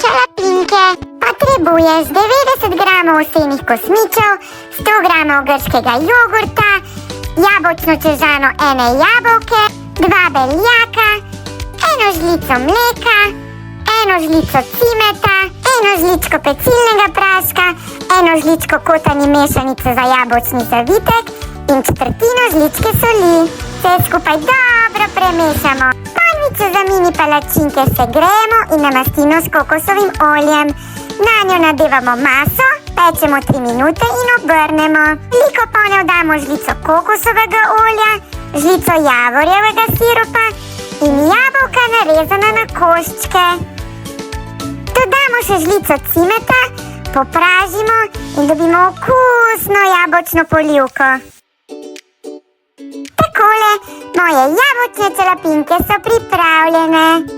čelapinke. Potrebuješ 90 gramov ovsejnih kosmičev, 100 gramov grškega jogurta, jabolčno čežano ene jabolke, 2 beljaka, 1 žlico mleka, 1 žlico cimeta, 1 žličko pecilnega praška, 1 žličko kotanje mešanice za jabolčni zavitek in četrtino žličke soli. Vse skupaj dobro premešamo. Panvico za mini palačinke segrejemo in namastimo s kokosovim oljem. Na njo nadevamo maso, pečemo 3 minute in obrnemo. V veliko ponev damo žlico kokosovega olja, žlico javorjevega sirupa in jabolka narezana na koščke. Dodamo še žlico cimeta, popražimo in dobimo okusno jabolčno polivko. Takole, moje jabolčne čelapinke so pripravljene.